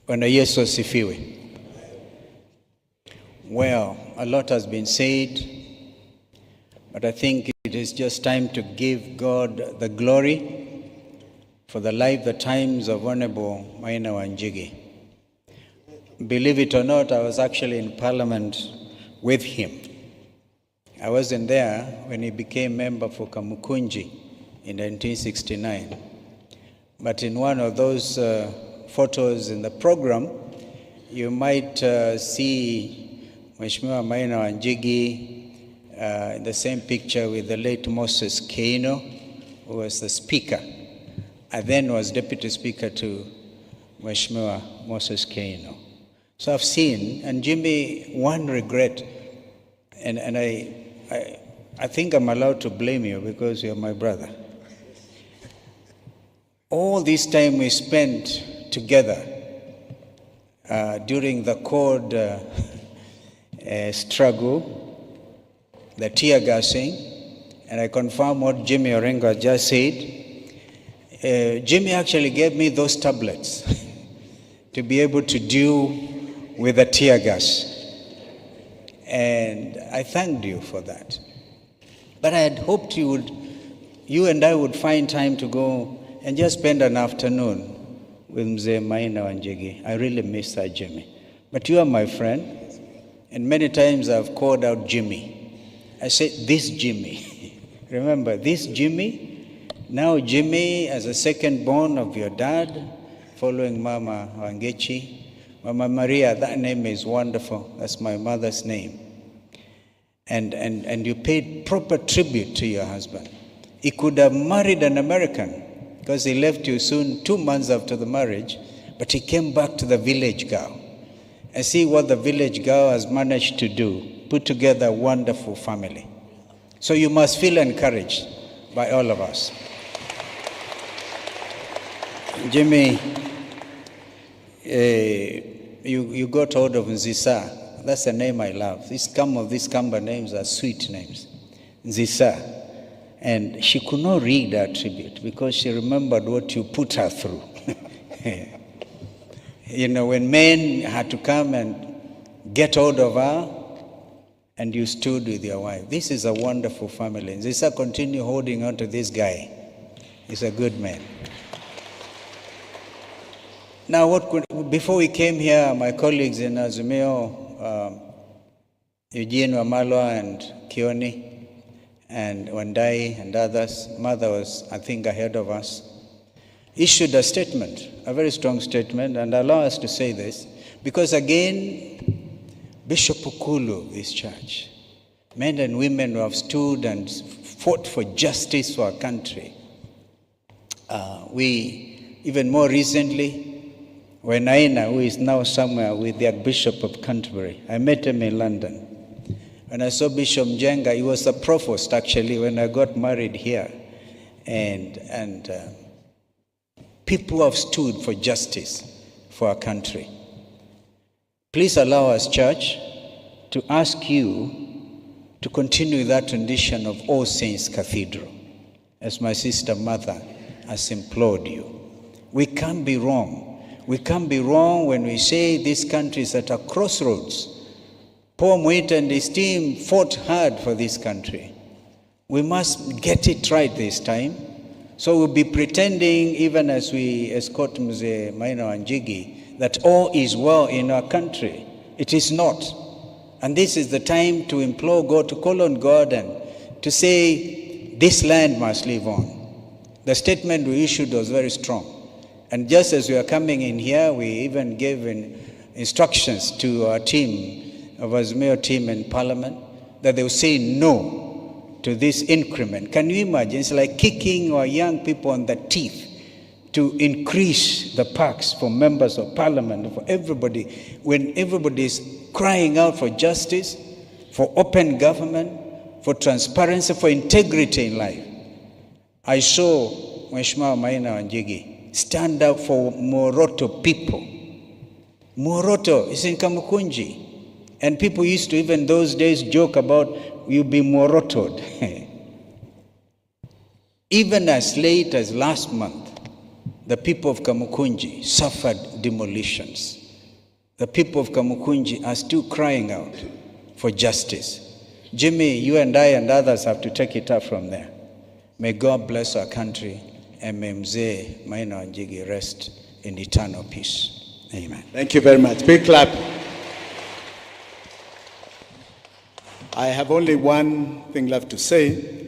Bwana Yesu asifiwe. Well, a lot has been said, but I think it is just time to give God the glory for the life, the times of Honorable Maina Wanjigi. Believe it or not, I was actually in Parliament with him. I wasn't there when he became member for Kamukunji in 1969. But in one of those photos in the program, you might see Mheshimiwa Maina Wanjigi in the same picture with the late Moses Keino, who was the speaker. I then was deputy speaker to Mheshimiwa Moses Keino. So I've seen, and Jimi, one regret, and I think I'm allowed to blame you because you're my brother. All this time we spent together during the code struggle, the tear gassing, and I confirm what Jimi Orengo just said. Jimi actually gave me those tablets to be able to deal with the tear gas. And I thanked you for that. But I had hoped you and I would find time to go and just spend an afternoon with Mzee Maina Wanjigi. I really miss that, Jimi. But you are my friend, and many times I've called out Jimi. I said, this Jimi. Remember, this Jimi? Now Jimi, as a second born of your dad, following Mama Wangechi. Mama Maria, that name is wonderful. That's my mother's name. And you paid proper tribute to your husband. He could have married an American because he left you soon, 2 months after the marriage, but he came back to the village girl. And see what the village girl has managed to do, put together a wonderful family. So you must feel encouraged by all of us. Jimi, you got hold of Nzisa. That's a name I love. These Kamba names are sweet names. Nzisa. And she could not read that tribute because she remembered what you put her through. You know, when men had to come and get hold of her, and you stood with your wife. This is a wonderful family. Nzisa, continue holding on to this guy. He's a good man. Now, before we came here, my colleagues in Azimio, Eugene Wamalwa and Kioni and Wandai and others, Mother was, I think, ahead of us, issued a statement, a very strong statement, and allow us to say this, because again, Bishop Ukulu, this church, men and women who have stood and fought for justice for our country. We, even more recently, when Maina, who is now somewhere with the Archbishop of Canterbury, I met him in London. When I saw Bishop Njenga, he was the provost actually when I got married here. And people have stood for justice for our country. Please allow us, church, to ask you to continue that tradition of All Saints Cathedral, as my sister Martha has implored you. We can't be wrong. We can't be wrong when we say this country is at a crossroads. Paul Mwita and his team fought hard for this country. We must get it right this time. So we'll be pretending, even as we escort Mzee Maina Wanjigi, that all is well in our country. It is not. And this is the time to implore God, to call on God and to say, this land must live on. The statement we issued was very strong. And just as we are coming in here, we even gave instructions to our team, of Azimio team in Parliament, that they will say no to this increment. Can you imagine? It's like kicking our young people on the teeth to increase the perks for members of Parliament, for everybody, when everybody is crying out for justice, for open government, for transparency, for integrity in life. I saw Mheshimiwa Maina Wanjigi stand up for Moroto people. Moroto is in Kamukunji. And people used to, even those days, joke about, you be Morotoed. Even as late as last month, the people of Kamukunji suffered demolitions. The people of Kamukunji are still crying out for justice. Jimi, you and I and others have to take it up from there. May God bless our country, and may Mzee Maina Wanjigi rest in eternal peace. Amen. Thank you very much. Big clap. I have only one thing left to say.